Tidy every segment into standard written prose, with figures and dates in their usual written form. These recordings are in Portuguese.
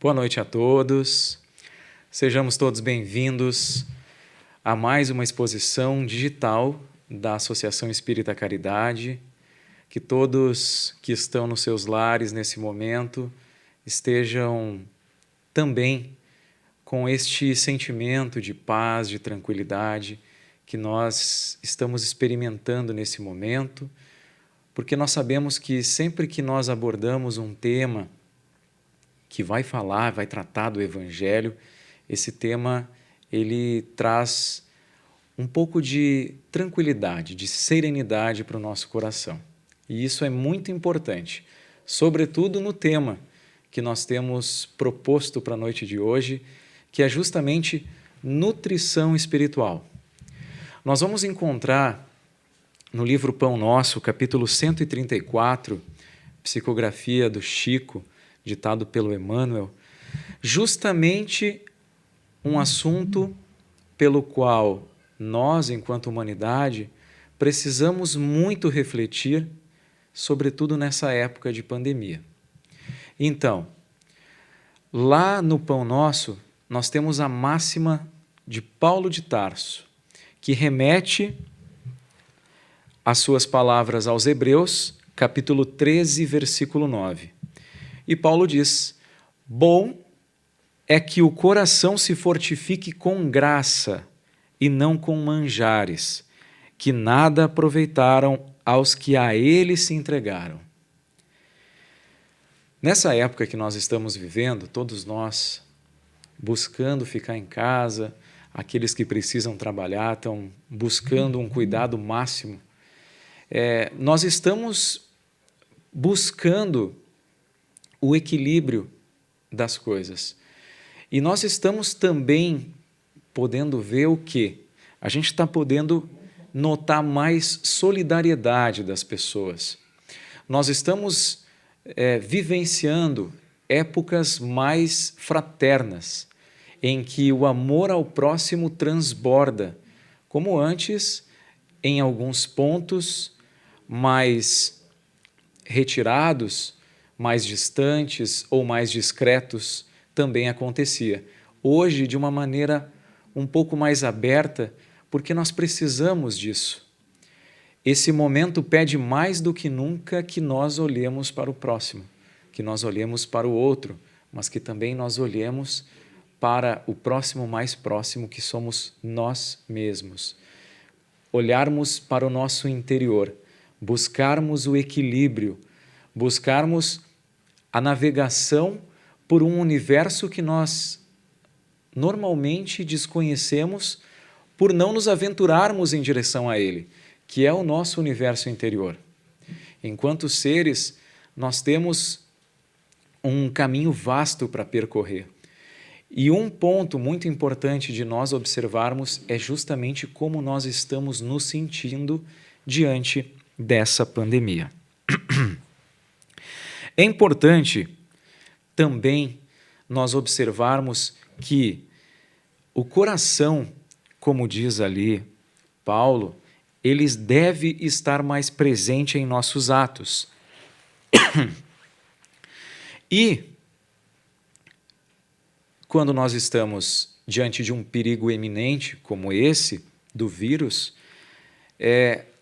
Boa noite a todos, sejamos todos bem-vindos a mais uma exposição digital da Associação Espírita Caridade. Que todos que estão nos seus lares nesse momento estejam também com este sentimento de paz, de tranquilidade que nós estamos experimentando nesse momento, porque nós sabemos que sempre que nós abordamos um tema que vai tratar do Evangelho, esse tema ele traz um pouco de tranquilidade, de serenidade para o nosso coração. E isso é muito importante, sobretudo no tema que nós temos proposto para a noite de hoje, que é justamente nutrição espiritual. Nós vamos encontrar no livro Pão Nosso, capítulo 134, psicografia do Chico, ditado pelo Emmanuel, justamente um assunto pelo qual nós, enquanto humanidade, precisamos muito refletir, sobretudo nessa época de pandemia. Então, lá no Pão Nosso, nós temos a máxima de Paulo de Tarso, que remete as suas palavras aos Hebreus, capítulo 13, versículo 9. E Paulo diz: bom é que o coração se fortifique com graça e não com manjares, que nada aproveitaram aos que a ele se entregaram. Nessa época que nós estamos vivendo, todos nós buscando ficar em casa, aqueles que precisam trabalhar estão buscando um cuidado máximo. Nós estamos buscando o equilíbrio das coisas. E nós estamos também podendo ver o quê? A gente está podendo notar mais solidariedade das pessoas. Nós estamos vivenciando épocas mais fraternas, em que o amor ao próximo transborda, como antes, em alguns pontos mais retirados, mais distantes ou mais discretos, também acontecia. Hoje, de uma maneira um pouco mais aberta, porque nós precisamos disso. Esse momento pede mais do que nunca que nós olhemos para o próximo, que nós olhemos para o outro, mas que também nós olhemos para o próximo mais próximo, que somos nós mesmos. Olharmos para o nosso interior, buscarmos o equilíbrio, buscarmos a navegação por um universo que nós normalmente desconhecemos por não nos aventurarmos em direção a ele, que é o nosso universo interior. Enquanto seres, nós temos um caminho vasto para percorrer. E um ponto muito importante de nós observarmos é justamente como nós estamos nos sentindo diante dessa pandemia. É importante também nós observarmos que o coração, como diz ali Paulo, ele deve estar mais presente em nossos atos. E quando nós estamos diante de um perigo eminente como esse, do vírus,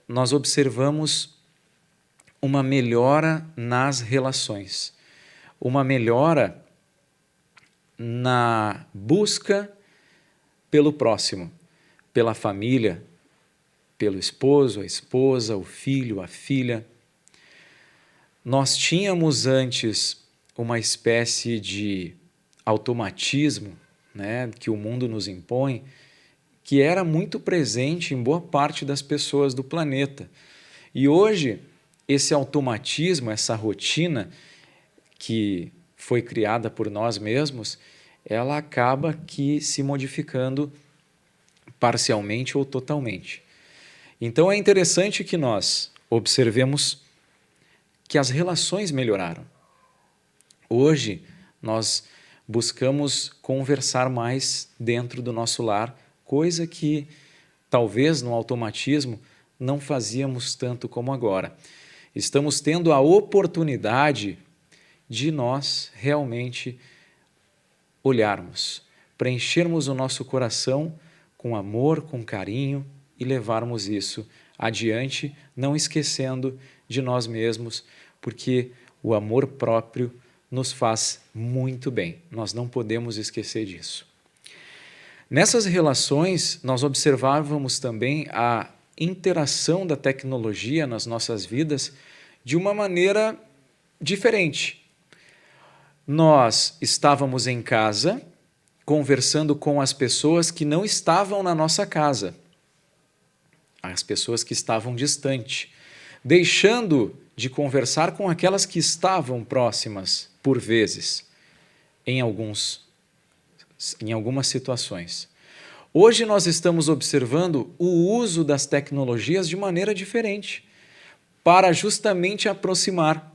nós observamos uma melhora nas relações, uma melhora na busca pelo próximo, pela família, pelo esposo, a esposa, o filho, a filha. Nós tínhamos antes uma espécie de automatismo, né, que o mundo nos impõe, que era muito presente em boa parte das pessoas do planeta. E hoje, esse automatismo, essa rotina que foi criada por nós mesmos, ela acaba que se modificando parcialmente ou totalmente. Então é interessante que nós observemos que as relações melhoraram. Hoje nós buscamos conversar mais dentro do nosso lar, coisa que talvez no automatismo não fazíamos tanto como agora. Estamos tendo a oportunidade de nós realmente olharmos, preenchermos o nosso coração com amor, com carinho e levarmos isso adiante, não esquecendo de nós mesmos, porque o amor próprio nos faz muito bem. Nós não podemos esquecer disso. Nessas relações, nós observávamos também a interação da tecnologia nas nossas vidas de uma maneira diferente. Nós estávamos em casa, conversando com as pessoas que não estavam na nossa casa, as pessoas que estavam distante, deixando de conversar com aquelas que estavam próximas, por vezes, em algumas situações. Hoje nós estamos observando o uso das tecnologias de maneira diferente, para justamente aproximar,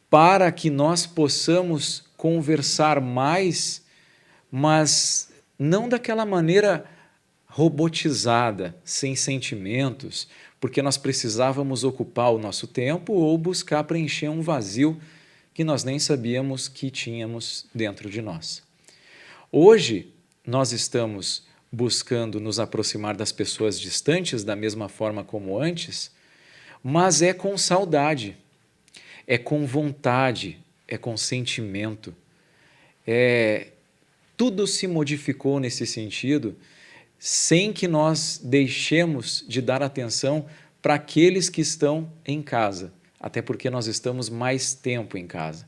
para que nós possamos conversar mais, mas não daquela maneira robotizada, sem sentimentos, porque nós precisávamos ocupar o nosso tempo ou buscar preencher um vazio que nós nem sabíamos que tínhamos dentro de nós. Hoje, nós estamos buscando nos aproximar das pessoas distantes da mesma forma como antes, mas é com saudade, é com vontade, é com sentimento. Tudo se modificou nesse sentido, sem que nós deixemos de dar atenção para aqueles que estão em casa, até porque nós estamos mais tempo em casa.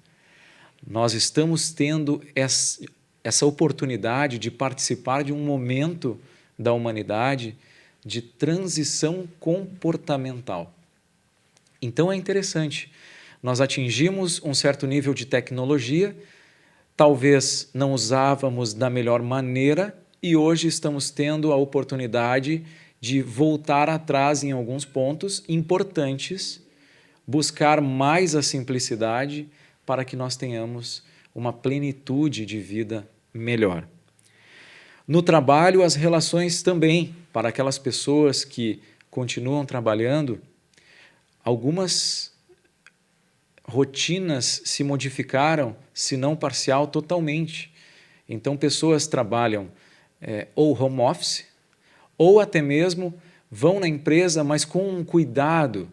Nós estamos tendo essa oportunidade de participar de um momento da humanidade de transição comportamental. Então é interessante, nós atingimos um certo nível de tecnologia, talvez não usávamos da melhor maneira e hoje estamos tendo a oportunidade de voltar atrás em alguns pontos importantes, buscar mais a simplicidade para que nós tenhamos uma plenitude de vida melhor. No trabalho, as relações também, para aquelas pessoas que continuam trabalhando, algumas rotinas se modificaram, se não parcial, totalmente. Então, pessoas trabalham ou home office, ou até mesmo vão na empresa, mas com um cuidado,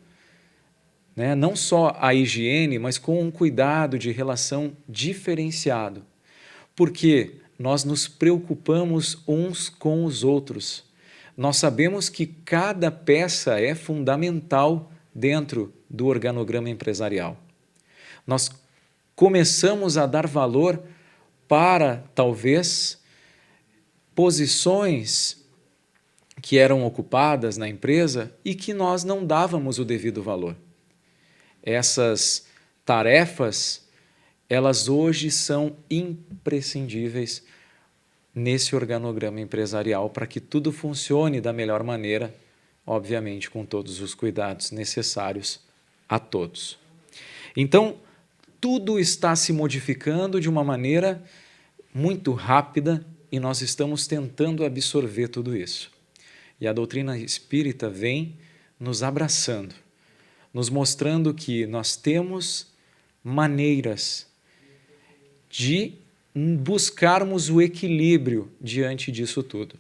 né? Não só a higiene, mas com um cuidado de relação diferenciado. Porque nós nos preocupamos uns com os outros. Nós sabemos que cada peça é fundamental dentro do organograma empresarial. Nós começamos a dar valor para, talvez, posições que eram ocupadas na empresa e que nós não dávamos o devido valor. Essas tarefas, elas hoje são imprescindíveis nesse organograma empresarial para que tudo funcione da melhor maneira, obviamente com todos os cuidados necessários a todos. Então, tudo está se modificando de uma maneira muito rápida e nós estamos tentando absorver tudo isso. E a doutrina espírita vem nos abraçando, nos mostrando que nós temos maneiras de buscarmos o equilíbrio diante disso tudo.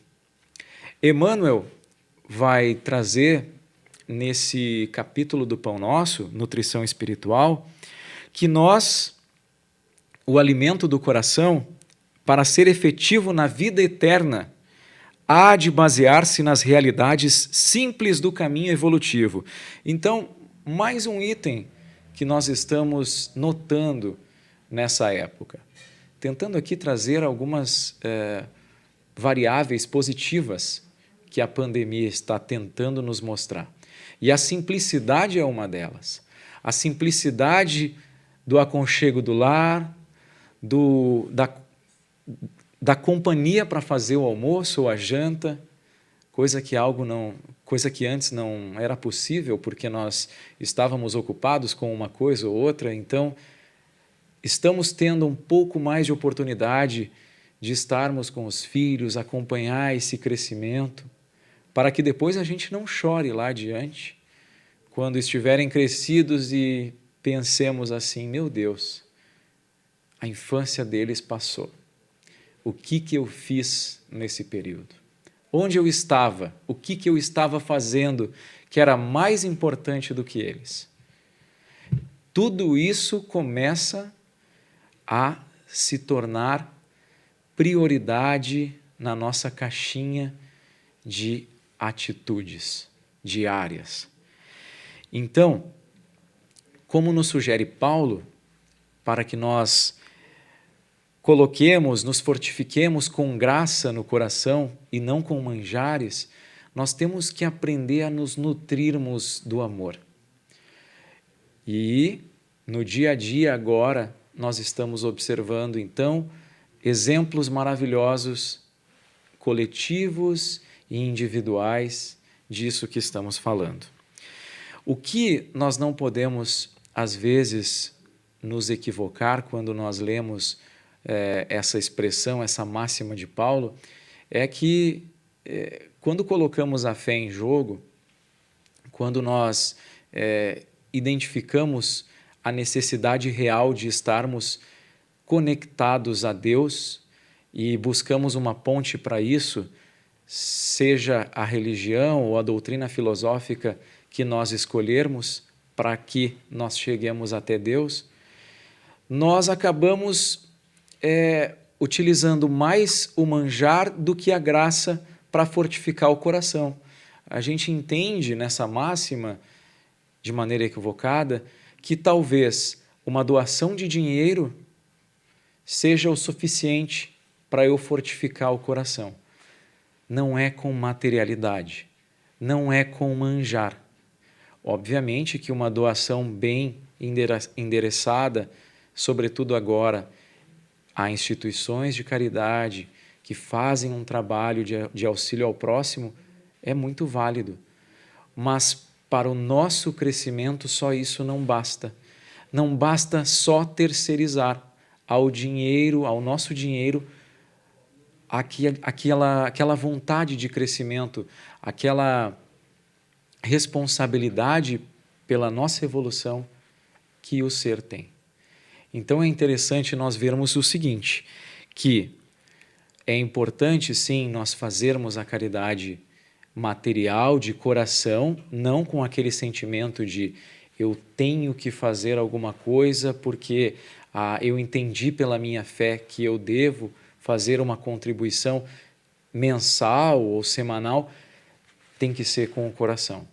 Emmanuel vai trazer nesse capítulo do Pão Nosso, Nutrição Espiritual, que o alimento do coração, para ser efetivo na vida eterna, há de basear-se nas realidades simples do caminho evolutivo. Então, mais um item que nós estamos notando nessa época, tentando aqui trazer algumas variáveis positivas que a pandemia está tentando nos mostrar. E a simplicidade é uma delas. A simplicidade do aconchego do lar, da companhia para fazer o almoço ou a janta, coisa que antes não era possível porque nós estávamos ocupados com uma coisa ou outra. Então, estamos tendo um pouco mais de oportunidade de estarmos com os filhos, acompanhar esse crescimento, para que depois a gente não chore lá adiante, quando estiverem crescidos e pensemos assim, meu Deus, a infância deles passou. O que eu fiz nesse período? Onde eu estava? O que eu estava fazendo que era mais importante do que eles? Tudo isso começa a se tornar prioridade na nossa caixinha de atitudes diárias. Então, como nos sugere Paulo, para que nós coloquemos, nos fortifiquemos com graça no coração e não com manjares, nós temos que aprender a nos nutrirmos do amor. E no dia a dia agora, nós estamos observando então exemplos maravilhosos, coletivos e individuais disso que estamos falando. O que nós não podemos, às vezes, nos equivocar quando nós lemos essa expressão, essa máxima de Paulo, é que quando colocamos a fé em jogo, quando nós identificamos a necessidade real de estarmos conectados a Deus e buscamos uma ponte para isso, seja a religião ou a doutrina filosófica que nós escolhermos para que nós cheguemos até Deus, nós acabamos utilizando mais o manjar do que a graça para fortificar o coração. A gente entende nessa máxima, de maneira equivocada, que talvez uma doação de dinheiro seja o suficiente para eu fortificar o coração. Não é com materialidade, não é com manjar. Obviamente que uma doação bem endereçada, sobretudo agora, a instituições de caridade que fazem um trabalho de auxílio ao próximo, é muito válido. Mas para o nosso crescimento só isso não basta. Não basta só terceirizar ao dinheiro, ao nosso dinheiro, aquela vontade de crescimento, aquela responsabilidade pela nossa evolução que o ser tem. Então é interessante nós vermos o seguinte, que é importante sim nós fazermos a caridade material, de coração, não com aquele sentimento de eu tenho que fazer alguma coisa porque eu entendi pela minha fé que eu devo fazer uma contribuição mensal ou semanal. Tem que ser com o coração.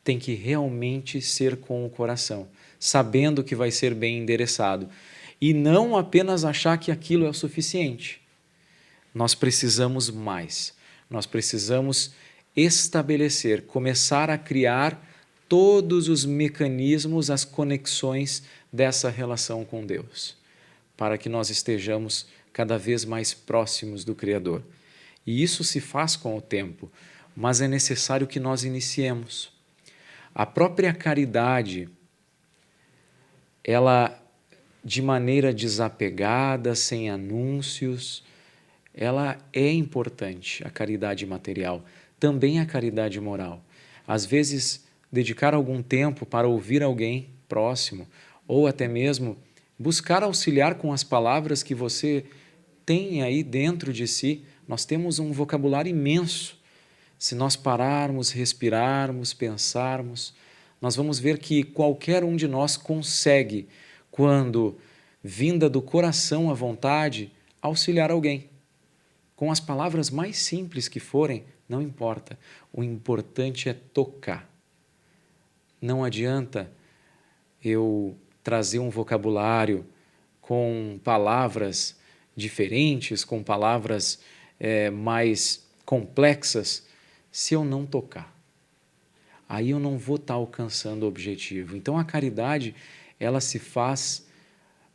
Tem que realmente ser com o coração, sabendo que vai ser bem endereçado. E não apenas achar que aquilo é o suficiente. Nós precisamos mais. Nós precisamos estabelecer, começar a criar todos os mecanismos, as conexões dessa relação com Deus, para que nós estejamos cada vez mais próximos do Criador. E isso se faz com o tempo, mas é necessário que nós iniciemos. A própria caridade, ela, de maneira desapegada, sem anúncios, ela é importante, a caridade material, também a caridade moral. Às vezes, dedicar algum tempo para ouvir alguém próximo, ou até mesmo buscar auxiliar com as palavras que você tem aí dentro de si. Nós temos um vocabulário imenso. Se nós pararmos, respirarmos, pensarmos, nós vamos ver que qualquer um de nós consegue, quando vinda do coração à vontade, auxiliar alguém. Com as palavras mais simples que forem, não importa. O importante é tocar. Não adianta eu trazer um vocabulário com palavras diferentes, com palavras mais complexas, se eu não tocar. Aí eu não vou estar alcançando o objetivo. Então a caridade, ela se faz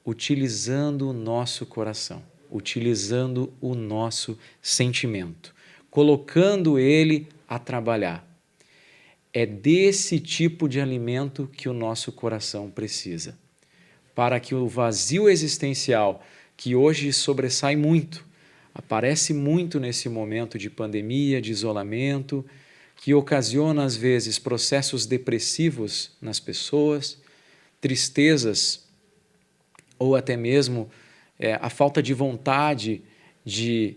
utilizando o nosso coração, utilizando o nosso sentimento, colocando ele a trabalhar. É desse tipo de alimento que o nosso coração precisa, para que o vazio existencial, que hoje sobressai muito, aparece muito nesse momento de pandemia, de isolamento, que ocasiona às vezes processos depressivos nas pessoas, tristezas ou até mesmo a falta de vontade de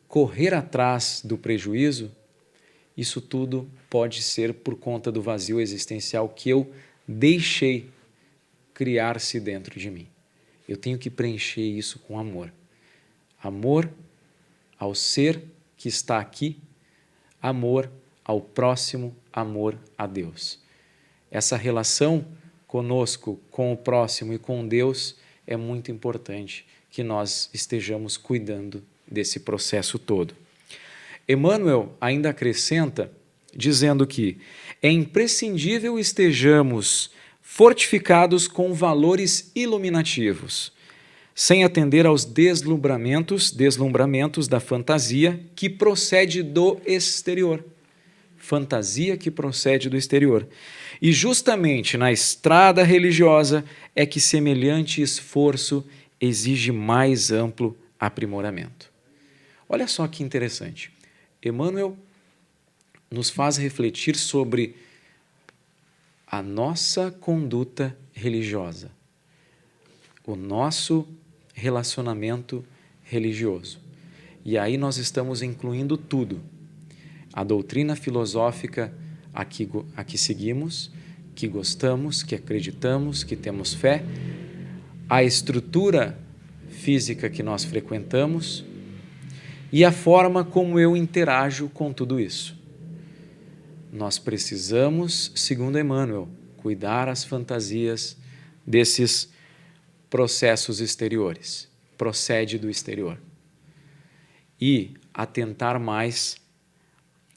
correr atrás do prejuízo, isso tudo pode ser por conta do vazio existencial que eu deixei criar-se dentro de mim. Eu tenho que preencher isso com amor. Amor ao ser que está aqui, amor ao próximo, amor a Deus. Essa relação conosco, com o próximo e com Deus é muito importante que nós estejamos cuidando desse processo todo. Emmanuel ainda acrescenta, dizendo que é imprescindível estejamos fortificados com valores iluminativos, sem atender aos deslumbramentos da fantasia que procede do exterior. Fantasia que procede do exterior. E justamente na estrada religiosa é que semelhante esforço exige mais amplo aprimoramento. Olha só que interessante. Emmanuel nos faz refletir sobre a nossa conduta religiosa, o nosso relacionamento religioso. E aí nós estamos incluindo tudo. A doutrina filosófica a que seguimos, que gostamos, que acreditamos, que temos fé, a estrutura física que nós frequentamos e a forma como eu interajo com tudo isso. Nós precisamos, segundo Emmanuel, cuidar as fantasias desses processos exteriores, procede do exterior, e atentar mais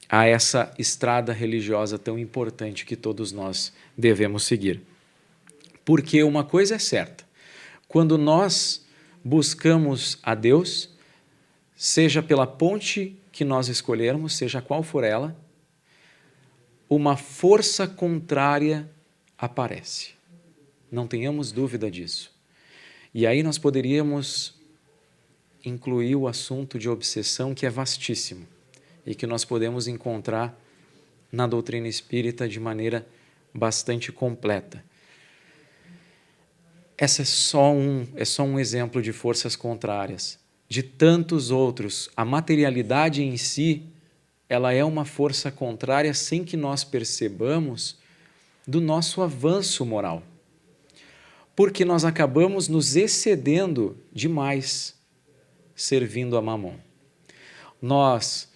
a essa estrada religiosa tão importante que todos nós devemos seguir. Porque uma coisa é certa, quando nós buscamos a Deus, seja pela ponte que nós escolhermos, seja qual for ela, uma força contrária aparece. Não tenhamos dúvida disso. E aí nós poderíamos incluir o assunto de obsessão, que é vastíssimo, e que nós podemos encontrar na doutrina espírita de maneira bastante completa. Essa é só um exemplo de forças contrárias. De tantos outros, a materialidade em si, ela é uma força contrária sem que nós percebamos do nosso avanço moral. Porque nós acabamos nos excedendo demais servindo a Mamon. Nós,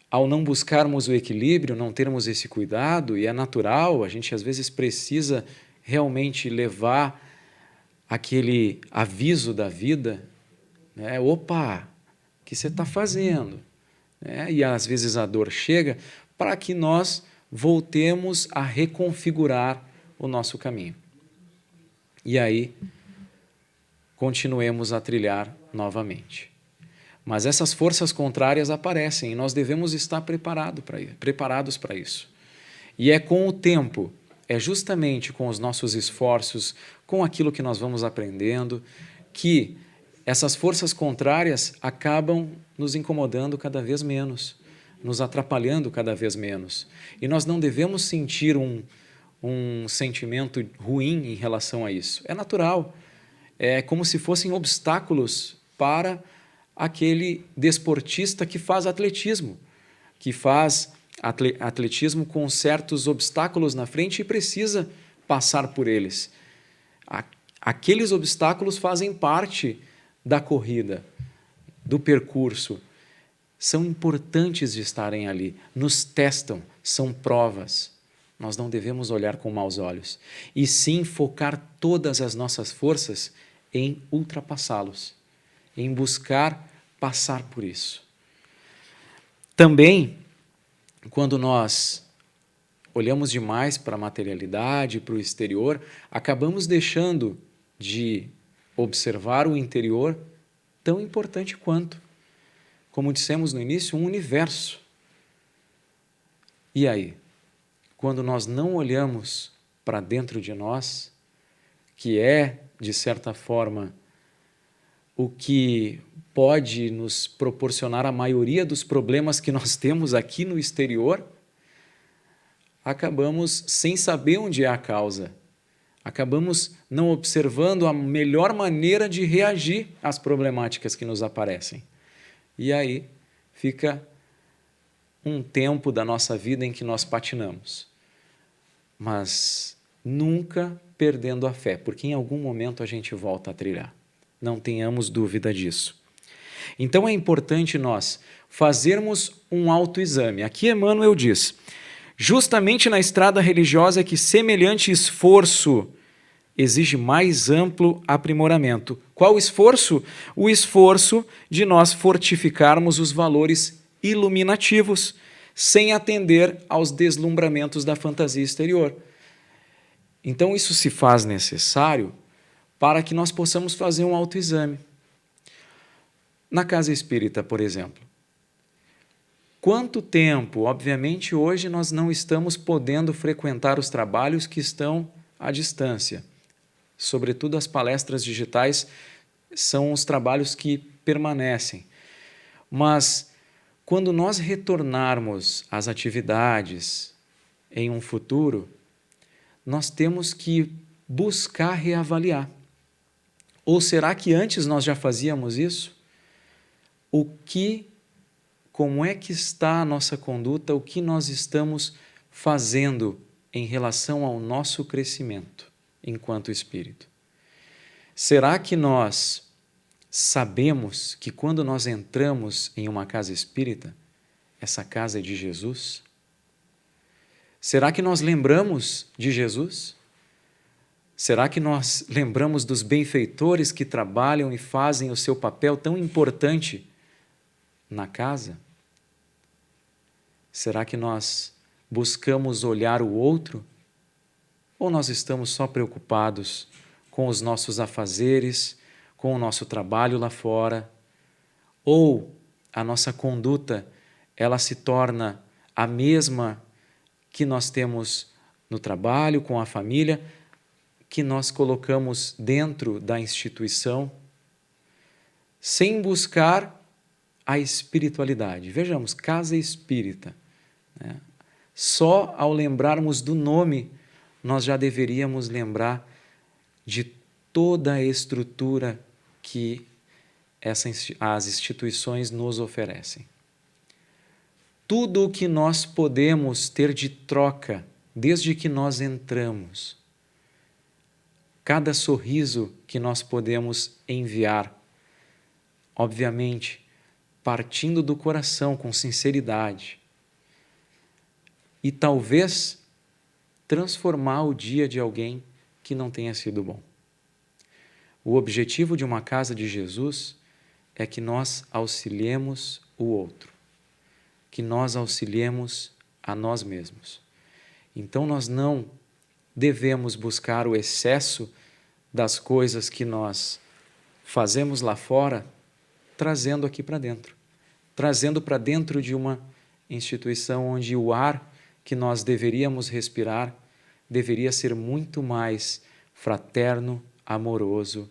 ao não buscarmos o equilíbrio, não termos esse cuidado, e é natural, a gente às vezes precisa realmente levar aquele aviso da vida, né? Opa, o que você está fazendo? E às vezes a dor chega para que nós voltemos a reconfigurar o nosso caminho. E aí, continuemos a trilhar novamente. Mas essas forças contrárias aparecem e nós devemos estar preparados para isso. E é com o tempo, é justamente com os nossos esforços, com aquilo que nós vamos aprendendo, que essas forças contrárias acabam nos incomodando cada vez menos, nos atrapalhando cada vez menos. E nós não devemos sentir um sentimento ruim em relação a isso. É natural. É como se fossem obstáculos para aquele desportista que faz atletismo, que faz atletismo com certos obstáculos na frente e precisa passar por eles. Aqueles obstáculos fazem parte da corrida, do percurso. São importantes de estarem ali, nos testam, são provas. Nós não devemos olhar com maus olhos, e sim focar todas as nossas forças em ultrapassá-los, em buscar passar por isso. Também, quando nós olhamos demais para a materialidade, para o exterior, acabamos deixando de observar o interior, tão importante quanto. Como dissemos no início, um universo. E aí? Quando nós não olhamos para dentro de nós, que é, de certa forma, o que pode nos proporcionar a maioria dos problemas que nós temos aqui no exterior, acabamos sem saber onde é a causa. Acabamos não observando a melhor maneira de reagir às problemáticas que nos aparecem. E aí fica um tempo da nossa vida em que nós patinamos. Mas nunca perdendo a fé, porque em algum momento a gente volta a trilhar. Não tenhamos dúvida disso. Então é importante nós fazermos um autoexame. Aqui Emmanuel diz: justamente na estrada religiosa é que semelhante esforço exige mais amplo aprimoramento. Qual esforço? O esforço de nós fortificarmos os valores iluminativos, sem atender aos deslumbramentos da fantasia exterior. Então isso se faz necessário para que nós possamos fazer um autoexame. Na casa espírita, por exemplo, quanto tempo, obviamente hoje nós não estamos podendo frequentar os trabalhos que estão à distância, sobretudo as palestras digitais são os trabalhos que permanecem, mas quando nós retornarmos às atividades em um futuro, nós temos que buscar reavaliar. Ou será que antes nós já fazíamos isso? Como é que está a nossa conduta, o que nós estamos fazendo em relação ao nosso crescimento enquanto espírito? Será que nós sabemos que quando nós entramos em uma casa espírita, essa casa é de Jesus? Será que nós lembramos de Jesus? Será que nós lembramos dos benfeitores que trabalham e fazem o seu papel tão importante na casa? Será que nós buscamos olhar o outro? Ou nós estamos só preocupados com os nossos afazeres, com o nosso trabalho lá fora? Ou a nossa conduta, ela se torna a mesma que nós temos no trabalho, com a família, que nós colocamos dentro da instituição, sem buscar a espiritualidade? Vejamos, casa espírita, né? Só ao lembrarmos do nome, nós já deveríamos lembrar de toda a estrutura que as instituições nos oferecem. Tudo o que nós podemos ter de troca desde que nós entramos, cada sorriso que nós podemos enviar, obviamente, partindo do coração, com sinceridade, e talvez transformar o dia de alguém que não tenha sido bom. O objetivo de uma casa de Jesus é que nós auxiliemos o outro, que nós auxiliemos a nós mesmos. Então nós não devemos buscar o excesso das coisas que nós fazemos lá fora, trazendo aqui para dentro. Trazendo para dentro de uma instituição onde o ar que nós deveríamos respirar deveria ser muito mais fraterno, amoroso,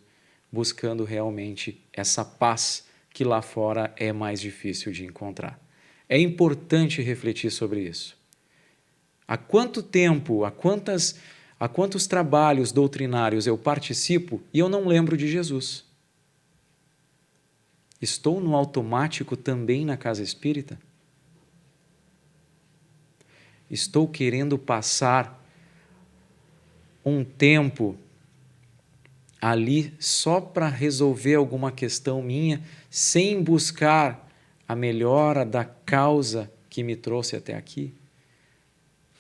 buscando realmente essa paz que lá fora é mais difícil de encontrar. É importante refletir sobre isso. Há quanto tempo, há quantos trabalhos doutrinários eu participo e eu não lembro de Jesus? Estou no automático também na casa espírita? Estou querendo passar um tempo ali só para resolver alguma questão minha, sem buscar a melhora da causa que me trouxe até aqui?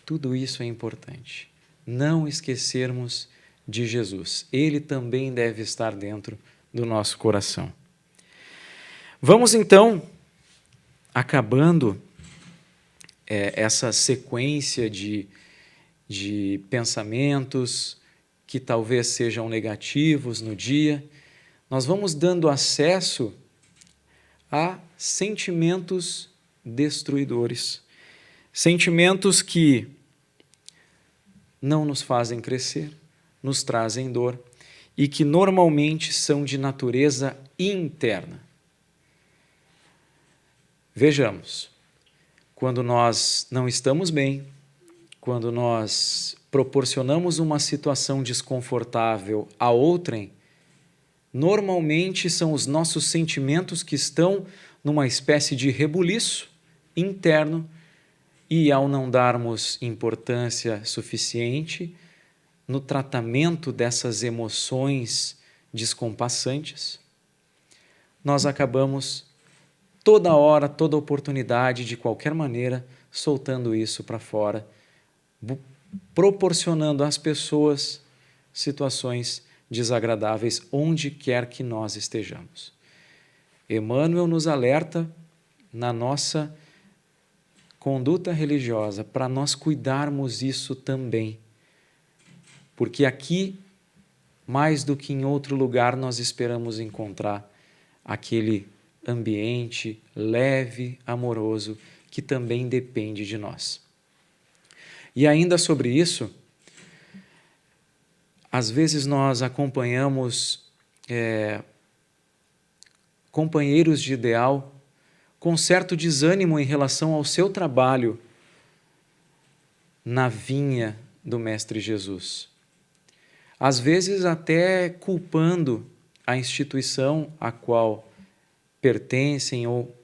Tudo isso é importante. Não esquecermos de Jesus. Ele também deve estar dentro do nosso coração. Vamos então, acabando essa sequência de pensamentos que talvez sejam negativos no dia, nós vamos dando acesso a sentimentos destruidores, sentimentos que não nos fazem crescer, nos trazem dor e que normalmente são de natureza interna. Vejamos, quando nós não estamos bem, quando nós proporcionamos uma situação desconfortável a outrem, normalmente são os nossos sentimentos que estão numa espécie de rebuliço interno e, ao não darmos importância suficiente no tratamento dessas emoções descompassantes, nós acabamos toda hora, toda oportunidade, de qualquer maneira, soltando isso para fora, proporcionando às pessoas situações desagradáveis onde quer que nós estejamos. Emmanuel nos alerta na nossa conduta religiosa para nós cuidarmos isso também, porque aqui, mais do que em outro lugar, nós esperamos encontrar aquele ambiente leve, amoroso, que também depende de nós. E ainda sobre isso, às vezes nós acompanhamos companheiros de ideal com certo desânimo em relação ao seu trabalho na vinha do Mestre Jesus. Às vezes até culpando a instituição a qual pertencem ou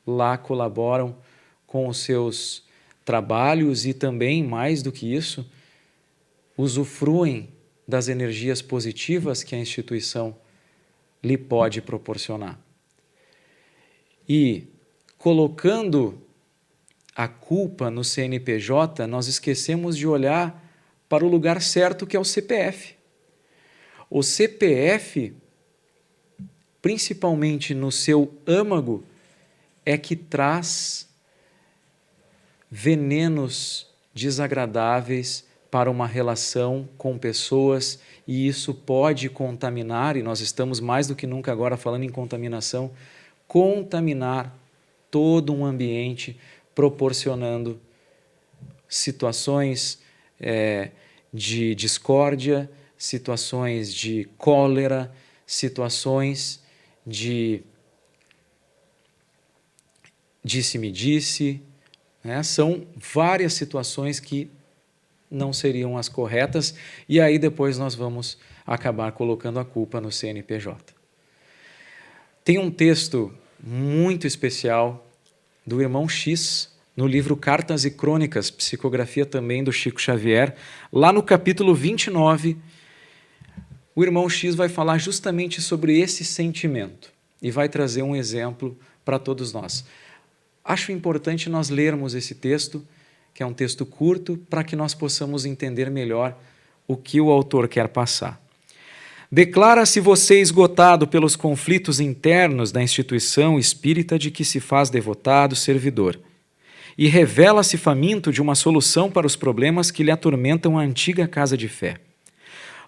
lá colaboram com os seus trabalhos e também, mais do que isso, usufruem das energias positivas que a instituição lhe pode proporcionar. E, colocando a culpa no CNPJ, nós esquecemos de olhar para o lugar certo, que é o CPF. O CPF, principalmente no seu âmago, é que traz venenos desagradáveis para uma relação com pessoas, e isso pode contaminar, e nós estamos mais do que nunca agora falando em contaminação, contaminar todo um ambiente, proporcionando situações de discórdia, situações de cólera, situações de disse-me-disse, né? São várias situações que não seriam as corretas, e aí depois nós vamos acabar colocando a culpa no CNPJ. Tem um texto muito especial do irmão X, no livro Cartas e Crônicas, psicografia também do Chico Xavier, lá no capítulo 29, o irmão X vai falar justamente sobre esse sentimento e vai trazer um exemplo para todos nós. Acho importante nós lermos esse texto, que é um texto curto, para que nós possamos entender melhor o que o autor quer passar. Declara-se você esgotado pelos conflitos internos da instituição espírita de que se faz devotado servidor, e revela-se faminto de uma solução para os problemas que lhe atormentam a antiga casa de fé.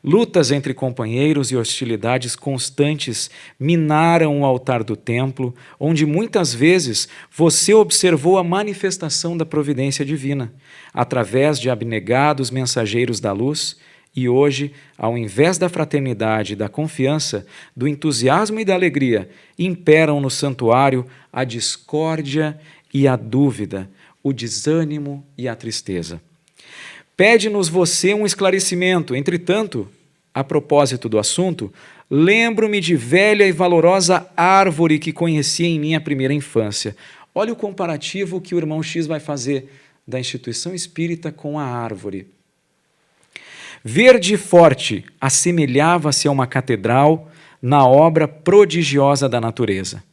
Lutas entre companheiros e hostilidades constantes minaram o altar do templo, onde muitas vezes você observou a manifestação da providência divina, através de abnegados mensageiros da luz, e hoje, ao invés da fraternidade e da confiança, do entusiasmo e da alegria, imperam no santuário a discórdia e a dúvida, o desânimo e a tristeza. Pede-nos você um esclarecimento. Entretanto, a propósito do assunto, lembro-me de velha e valorosa árvore que conheci em minha primeira infância. Olha o comparativo que o irmão X vai fazer da instituição espírita com a árvore. Verde e forte, assemelhava-se a uma catedral na obra prodigiosa da natureza.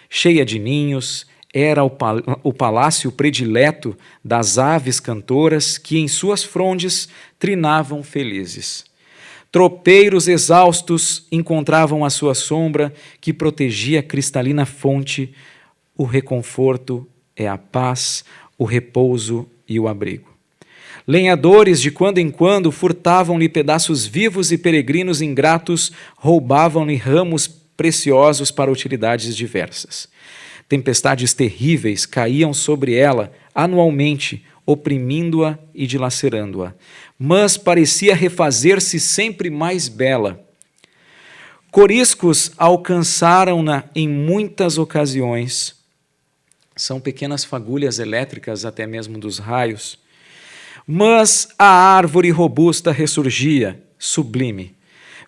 Cheia de ninhos, era o palácio predileto das aves cantoras que em suas frondes trinavam felizes. Tropeiros exaustos encontravam a sua sombra que protegia a cristalina fonte. O reconforto é a paz, o repouso e o abrigo. Lenhadores, de quando em quando, furtavam-lhe pedaços vivos e peregrinos ingratos roubavam-lhe ramos preciosos para utilidades diversas. Tempestades terríveis caíam sobre ela anualmente, oprimindo-a e dilacerando-a, mas parecia refazer-se sempre mais bela. Coriscos alcançaram-na em muitas ocasiões. São pequenas fagulhas elétricas, até mesmo dos raios. Mas a árvore robusta ressurgia, sublime.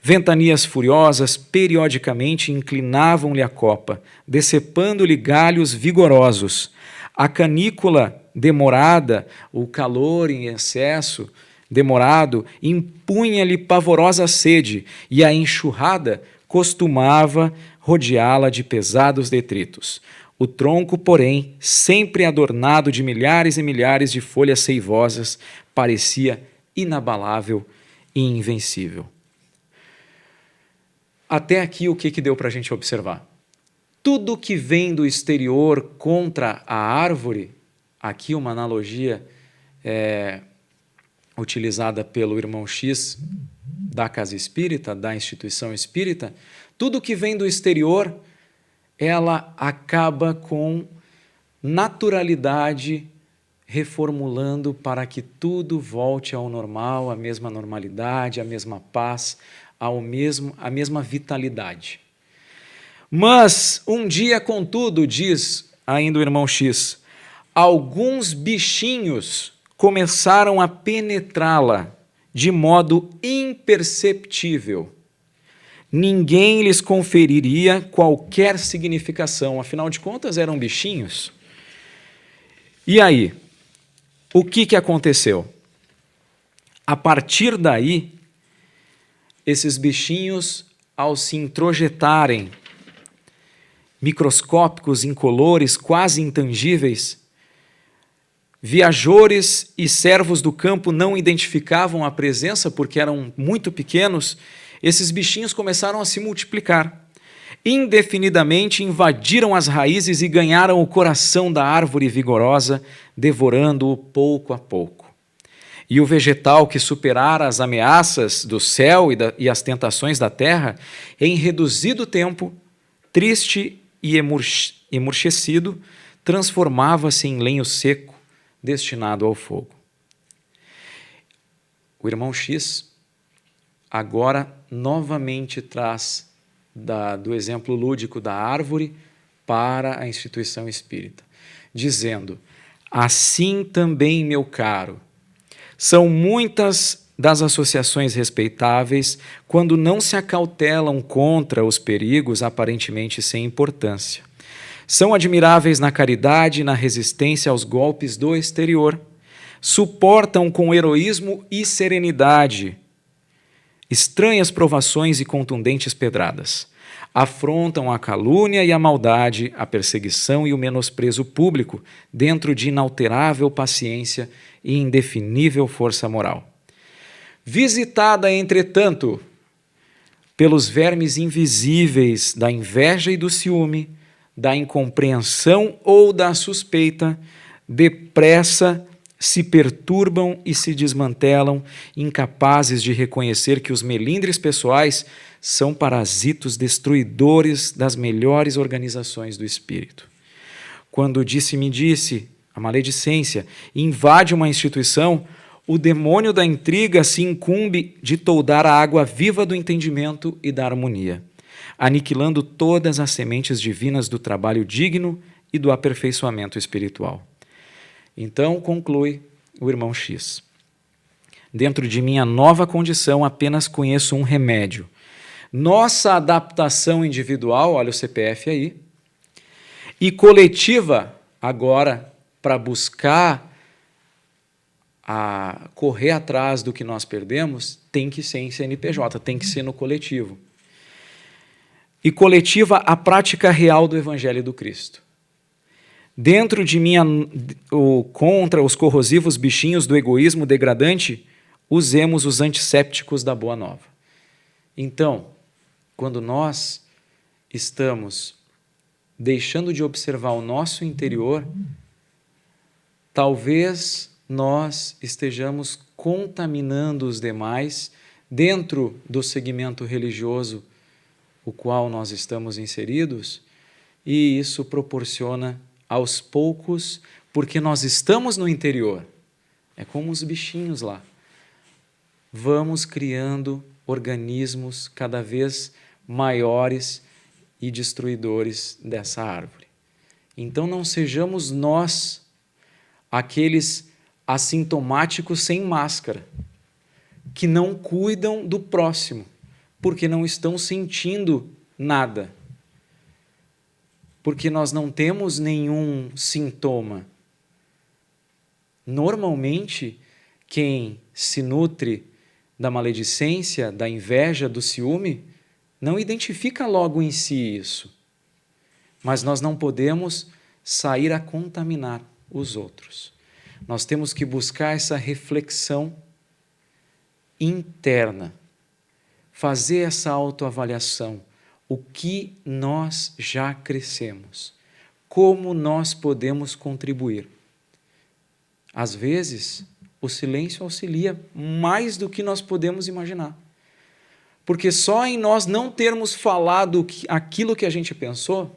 Ventanias furiosas periodicamente inclinavam-lhe a copa, decepando-lhe galhos vigorosos. A canícula demorada, o calor em excesso demorado, impunha-lhe pavorosa sede, e a enxurrada costumava rodeá-la de pesados detritos. O tronco, porém, sempre adornado de milhares e milhares de folhas seivosas, parecia inabalável e invencível. Até aqui, o que deu para a gente observar? Tudo que vem do exterior contra a árvore, aqui uma analogia utilizada pelo irmão X da Casa Espírita, da instituição espírita, tudo que vem do exterior, ela acaba com naturalidade, reformulando para que tudo volte ao normal, à mesma normalidade, à mesma paz, à mesma vitalidade. Mas um dia, contudo, diz ainda o irmão X, alguns bichinhos começaram a penetrá-la de modo imperceptível. Ninguém lhes conferiria qualquer significação, afinal de contas eram bichinhos. E aí, o que aconteceu? A partir daí, esses bichinhos, ao se introjetarem, microscópicos, incolores, quase intangíveis, viajores e servos do campo não identificavam a presença porque eram muito pequenos. Esses bichinhos começaram a se multiplicar. Indefinidamente invadiram as raízes e ganharam o coração da árvore vigorosa, devorando-o pouco a pouco. E o vegetal que superara as ameaças do céu e as tentações da terra, em reduzido tempo, triste e emurchecido, transformava-se em lenho seco, destinado ao fogo. O irmão X agora novamente traz do exemplo lúdico da árvore para a instituição espírita, dizendo, assim também, meu caro, são muitas das associações respeitáveis quando não se acautelam contra os perigos aparentemente sem importância. São admiráveis na caridade e na resistência aos golpes do exterior. Suportam com heroísmo e serenidade estranhas provações e contundentes pedradas. Afrontam a calúnia e a maldade, a perseguição e o menosprezo público dentro de inalterável paciência e indefinível força moral. Visitada, entretanto, pelos vermes invisíveis da inveja e do ciúme, da incompreensão ou da suspeita, depressa se perturbam e se desmantelam, incapazes de reconhecer que os melindres pessoais são parasitos destruidores das melhores organizações do espírito. Quando disse-me-disse, a maledicência, invade uma instituição, o demônio da intriga se incumbe de toldar a água viva do entendimento e da harmonia, aniquilando todas as sementes divinas do trabalho digno e do aperfeiçoamento espiritual. Então, conclui o irmão X. Dentro de minha nova condição, apenas conheço um remédio. Nossa adaptação individual, olha o CPF aí, e coletiva, agora, para buscar correr atrás do que nós perdemos, tem que ser em CNPJ, tem que ser no coletivo. E coletiva, a prática real do Evangelho do Cristo. Dentro de mim, contra os corrosivos bichinhos do egoísmo degradante, usemos os antissépticos da Boa Nova. Então, quando nós estamos deixando de observar o nosso interior, talvez nós estejamos contaminando os demais dentro do segmento religioso o qual nós estamos inseridos, e isso proporciona aos poucos, porque nós estamos no interior, é como os bichinhos lá, vamos criando organismos cada vez maiores e destruidores dessa árvore. Então não sejamos nós aqueles assintomáticos sem máscara, que não cuidam do próximo, porque não estão sentindo nada. Porque nós não temos nenhum sintoma. Normalmente, quem se nutre da maledicência, da inveja, do ciúme, não identifica logo em si isso. Mas nós não podemos sair a contaminar os outros. Nós temos que buscar essa reflexão interna, fazer essa autoavaliação. O que nós já crescemos? Como nós podemos contribuir? Às vezes, o silêncio auxilia mais do que nós podemos imaginar. Porque só em nós não termos falado aquilo que a gente pensou,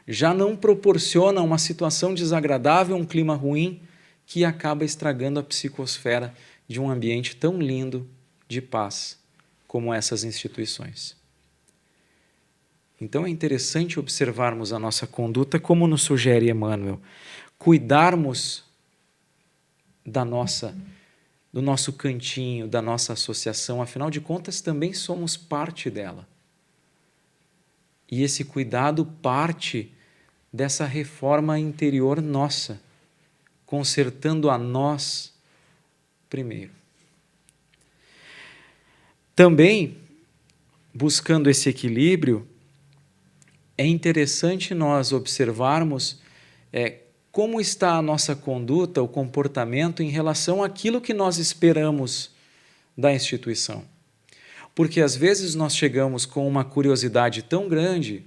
já não proporciona uma situação desagradável, um clima ruim, que acaba estragando a psicosfera de um ambiente tão lindo de paz como essas instituições. Então é interessante observarmos a nossa conduta, como nos sugere Emmanuel, cuidarmos do nosso cantinho, da nossa associação, afinal de contas também somos parte dela. E esse cuidado parte dessa reforma interior nossa, consertando a nós primeiro. Também, buscando esse equilíbrio, é interessante nós observarmos como está a nossa conduta, o comportamento em relação àquilo que nós esperamos da instituição. Porque às vezes nós chegamos com uma curiosidade tão grande,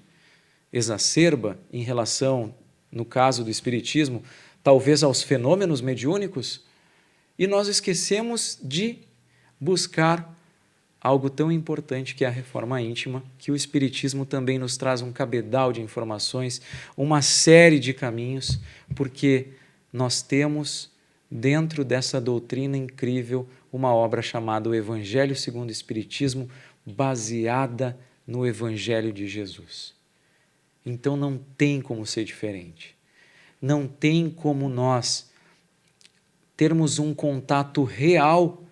exacerba, em relação, no caso do Espiritismo, talvez aos fenômenos mediúnicos, e nós esquecemos de buscar algo tão importante que é a reforma íntima, que o Espiritismo também nos traz um cabedal de informações, uma série de caminhos, porque nós temos, dentro dessa doutrina incrível, uma obra chamada O Evangelho segundo o Espiritismo, baseada no Evangelho de Jesus. Então não tem como ser diferente. Não tem como nós termos um contato real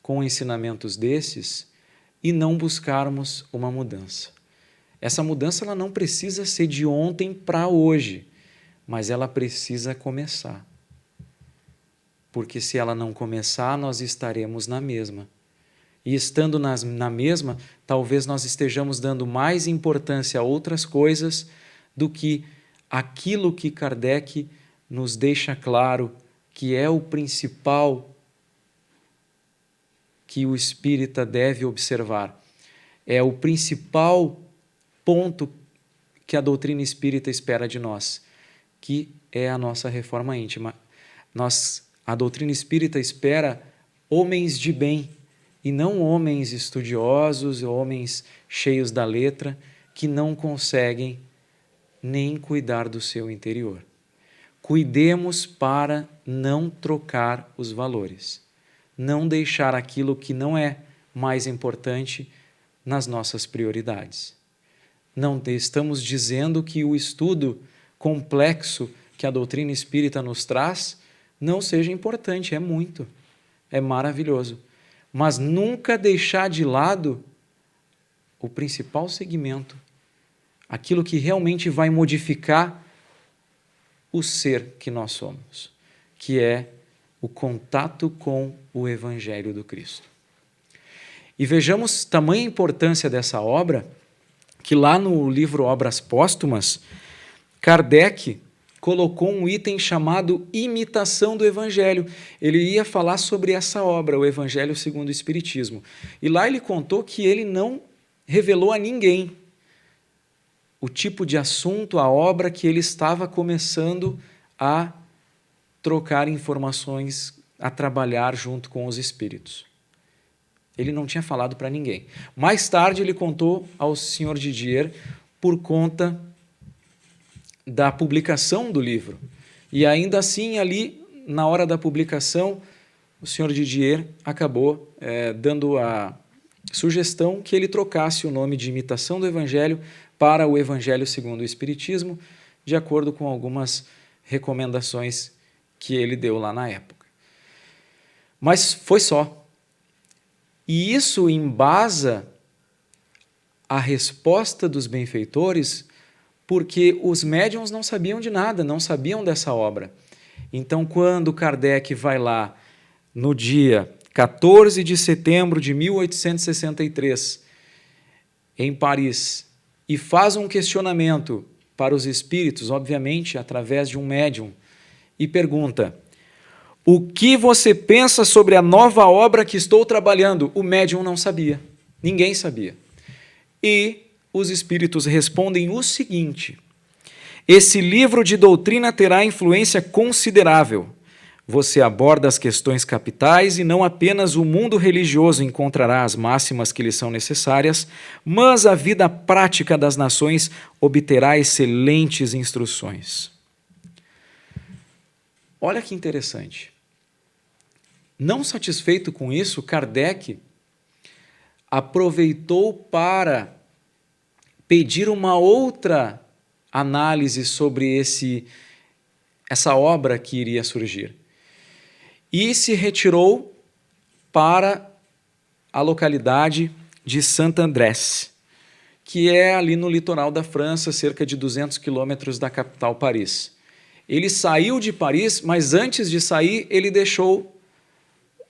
com ensinamentos desses e não buscarmos uma mudança. Essa mudança ela não precisa ser de ontem para hoje, mas ela precisa começar. Porque se ela não começar, nós estaremos na mesma. E estando na mesma, talvez nós estejamos dando mais importância a outras coisas do que aquilo que Kardec nos deixa claro que é o principal que o espírita deve observar. É o principal ponto que a doutrina espírita espera de nós, que é a nossa reforma íntima. A doutrina espírita espera homens de bem, e não homens estudiosos, homens cheios da letra, que não conseguem nem cuidar do seu interior. Cuidemos para não trocar os valores, não deixar aquilo que não é mais importante nas nossas prioridades. Não estamos dizendo que o estudo complexo que a doutrina espírita nos traz não seja importante, é muito, é maravilhoso. Mas nunca deixar de lado o principal segmento, aquilo que realmente vai modificar o ser que nós somos, que é o contato com o Evangelho do Cristo. E vejamos tamanha importância dessa obra, que lá no livro Obras Póstumas, Kardec colocou um item chamado Imitação do Evangelho. Ele ia falar sobre essa obra, o Evangelho segundo o Espiritismo. E lá ele contou que ele não revelou a ninguém o tipo de assunto, a obra que ele estava começando a trocar informações, a trabalhar junto com os espíritos. Ele não tinha falado para ninguém. Mais tarde ele contou ao Sr. Didier por conta da publicação do livro. E ainda assim, ali, na hora da publicação, o Sr. Didier acabou dando a sugestão que ele trocasse o nome de Imitação do Evangelho para o Evangelho segundo o Espiritismo, de acordo com algumas recomendações que ele deu lá na época. Mas foi só. E isso embasa a resposta dos benfeitores, porque os médiuns não sabiam de nada, não sabiam dessa obra. Então, quando Kardec vai lá no dia 14 de setembro de 1863, em Paris, e faz um questionamento para os espíritos, obviamente através de um médium, e pergunta: o que você pensa sobre a nova obra que estou trabalhando? O médium não sabia, ninguém sabia. E os espíritos respondem o seguinte: esse livro de doutrina terá influência considerável. Você aborda as questões capitais e não apenas o mundo religioso encontrará as máximas que lhe são necessárias, mas a vida prática das nações obterá excelentes instruções. Olha que interessante. Não satisfeito com isso, Kardec aproveitou para pedir uma outra análise sobre essa obra que iria surgir. E se retirou para a localidade de Saint-Andrés, que é ali no litoral da França, cerca de 200 quilômetros da capital, Paris. Ele saiu de Paris, mas antes de sair, ele deixou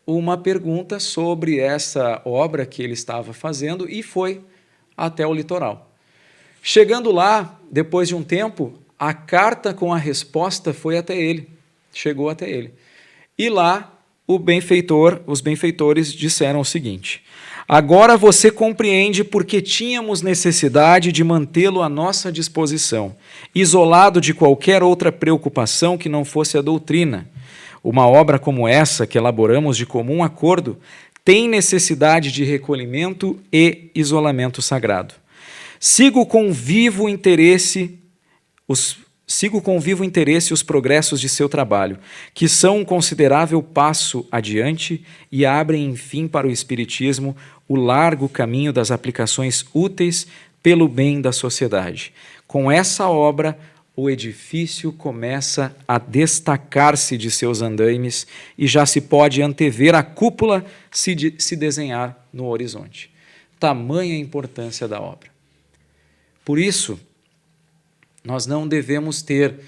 uma pergunta sobre essa obra que ele estava fazendo e foi até o litoral. Chegando lá, depois de um tempo, a carta com a resposta foi até ele, chegou até ele. E lá os benfeitores disseram o seguinte: agora você compreende porque tínhamos necessidade de mantê-lo à nossa disposição, isolado de qualquer outra preocupação que não fosse a doutrina. Uma obra como essa, que elaboramos de comum acordo, tem necessidade de recolhimento e isolamento sagrado. Sigo com vivo interesse os progressos de seu trabalho, que são um considerável passo adiante e abrem, enfim, para o Espiritismo o largo caminho das aplicações úteis pelo bem da sociedade. Com essa obra, o edifício começa a destacar-se de seus andaimes e já se pode antever a cúpula se desenhar no horizonte. Tamanha a importância da obra. Por isso, nós não devemos ter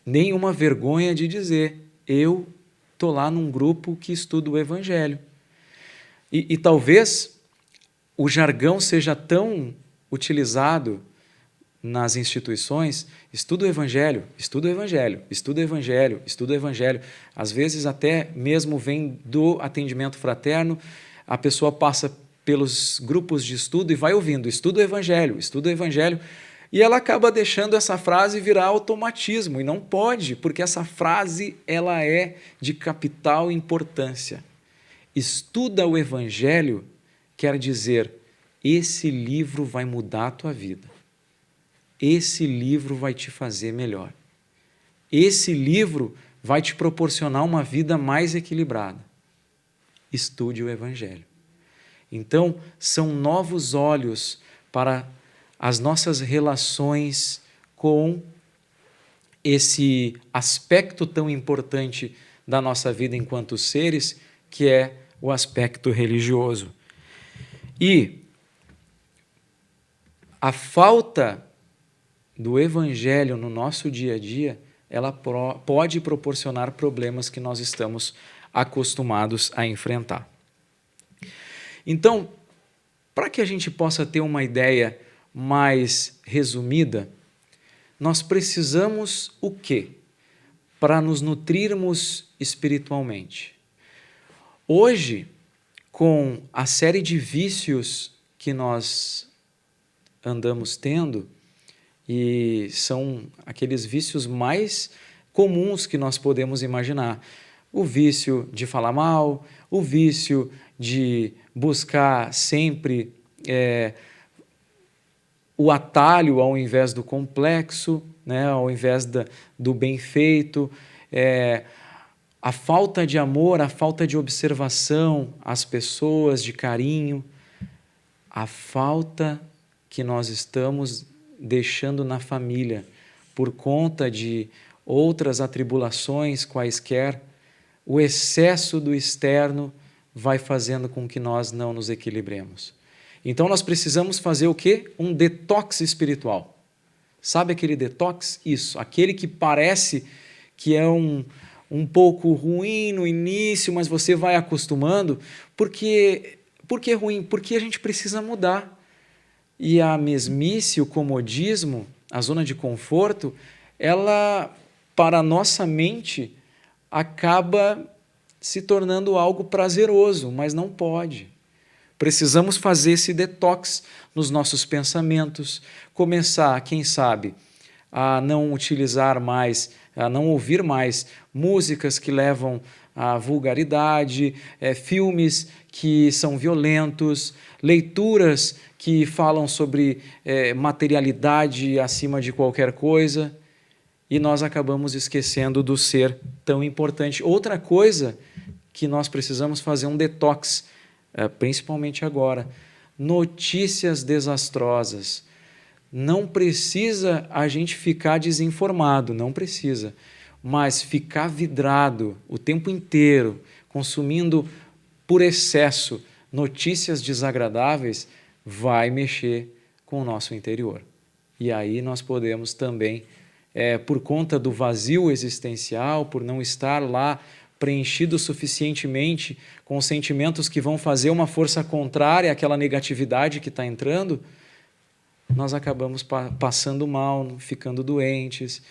nenhuma vergonha de dizer: eu estou lá num grupo que estuda o Evangelho. E talvez o jargão seja tão utilizado nas instituições: estuda o Evangelho, estuda o Evangelho, estuda o Evangelho, estuda o Evangelho. Às vezes até mesmo vem do atendimento fraterno, a pessoa passa pelos grupos de estudo e vai ouvindo: estuda o Evangelho, estuda o Evangelho. E ela acaba deixando essa frase virar automatismo, e não pode, porque essa frase ela é de capital importância. Estuda o Evangelho quer dizer: esse livro vai mudar a tua vida. Esse livro vai te fazer melhor. Esse livro vai te proporcionar uma vida mais equilibrada. Estude o Evangelho. Então, são novos olhos para as nossas relações com esse aspecto tão importante da nossa vida enquanto seres, que é o aspecto religioso. E a falta do Evangelho no nosso dia a dia, ela pode proporcionar problemas que nós estamos acostumados a enfrentar. Então, para que a gente possa ter uma ideia mais resumida, nós precisamos o quê? Para nos nutrirmos espiritualmente. Hoje, com a série de vícios que nós andamos tendo, e são aqueles vícios mais comuns que nós podemos imaginar: o vício de falar mal, o vício de buscar sempre o atalho ao invés do complexo, né, ao invés do bem feito, a falta de amor, a falta de observação às pessoas, de carinho, a falta que nós estamos deixando na família por conta de outras atribulações quaisquer, o excesso do externo vai fazendo com que nós não nos equilibremos. Então nós precisamos fazer o quê? Um detox espiritual. Sabe aquele detox? Isso, aquele que parece que é um pouco ruim no início, mas você vai acostumando. Por que é ruim? Porque a gente precisa mudar. E a mesmice, o comodismo, a zona de conforto, ela, para a nossa mente, acaba se tornando algo prazeroso, mas não pode. Precisamos fazer esse detox nos nossos pensamentos, começar, quem sabe, a não utilizar mais, a não ouvir mais músicas que levam à vulgaridade, filmes que são violentos, leituras que falam sobre materialidade acima de qualquer coisa, e nós acabamos esquecendo do ser tão importante. Outra coisa que nós precisamos fazer um detox, principalmente agora, notícias desastrosas. Não precisa a gente ficar desinformado, não precisa, mas ficar vidrado o tempo inteiro, consumindo por excesso notícias desagradáveis, vai mexer com o nosso interior. E aí nós podemos também, por conta do vazio existencial, por não estar lá preenchido suficientemente com sentimentos que vão fazer uma força contrária àquela negatividade que está entrando, nós acabamos passando mal, ficando doentes.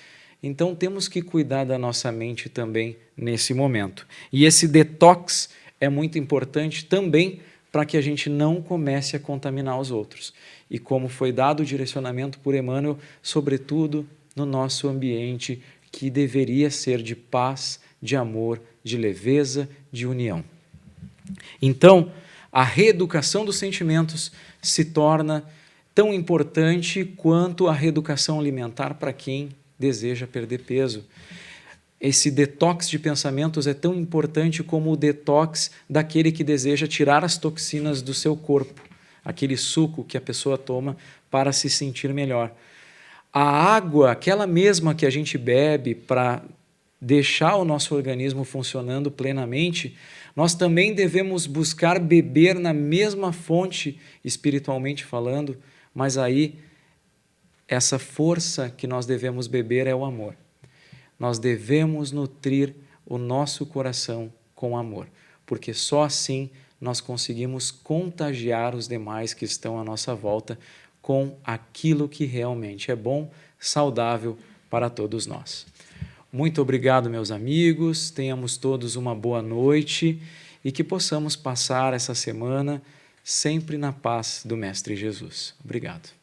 Então temos que cuidar da nossa mente também nesse momento. E esse detox é muito importante também para que a gente não comece a contaminar os outros. E como foi dado o direcionamento por Emmanuel, sobretudo no nosso ambiente que deveria ser de paz, de amor, de leveza, de união. Então, a reeducação dos sentimentos se torna tão importante quanto a reeducação alimentar para quem deseja perder peso. Esse detox de pensamentos é tão importante como o detox daquele que deseja tirar as toxinas do seu corpo, aquele suco que a pessoa toma para se sentir melhor. A água, aquela mesma que a gente bebe para deixar o nosso organismo funcionando plenamente, nós também devemos buscar beber na mesma fonte, espiritualmente falando, mas aí essa força que nós devemos beber é o amor. Nós devemos nutrir o nosso coração com amor, porque só assim nós conseguimos contagiar os demais que estão à nossa volta com aquilo que realmente é bom, saudável para todos nós. Muito obrigado, meus amigos, tenhamos todos uma boa noite e que possamos passar essa semana sempre na paz do Mestre Jesus. Obrigado.